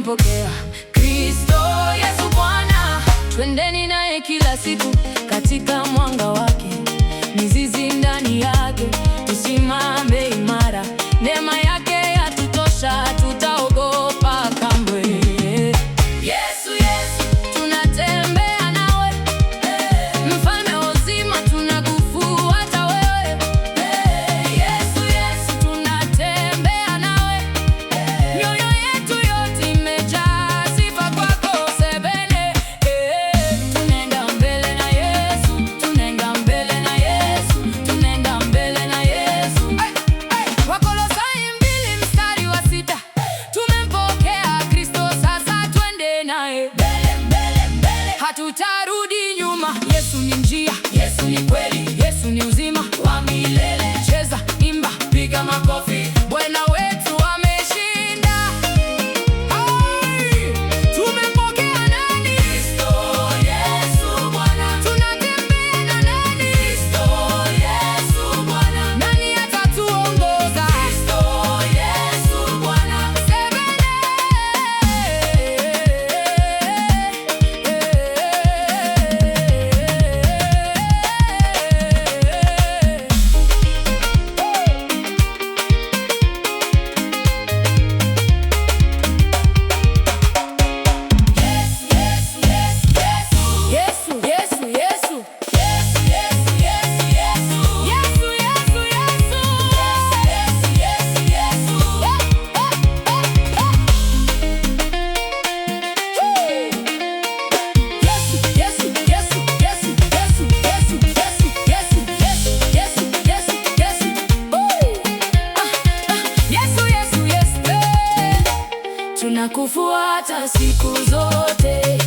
tumempokea Kristo Yesu Bwana. Twendeni naye kila siku katika mwanga wake, mizizi ndani yake, tusimame imara. Neema yake yatutosha, tutaogopa kamwe. Yesu, Yesu, tunatembea nawe, mfalme wa uzima, tunakufuata wewe. Yesu, Yesu, tunatembea nawe, mioyo yetu yote imejaa sifa kwako. Sebene, tunaenda mbele na Yesu, tunaenda mbele na Yesu, tunaenda mbele na Yesu. Wakolosai 2:6, tumempokea Kristo, sasa twende naye mbele, mbele, mbele. Hatutarudi nyuma. Yesu ni njia, Yesu ni kweli, Yesu ni uzima wa milele. Cheza, imba, piga makofi, Bwana wetu ameshinda. Tumempokea nani? Kristo Yesu Bwana. Tunatembea na nani? Kristo Yesu Bwana. Nani atatuongoza? Kristo Yesu Bwana. Sebene. Yesu, Yesu, Yesu. Yesu, Yesu, Yesu, Yesu. Yesu, Yesu, Yesu. Yesu, Yesu, Yesu. Yesu, Yesu, Yesu, Yesu, Yesu, Yesu, Yesu, Yesu, Yesu, Yesu, Yesu. Yesu, Yesu, Yesu. Tunakufuata siku zote.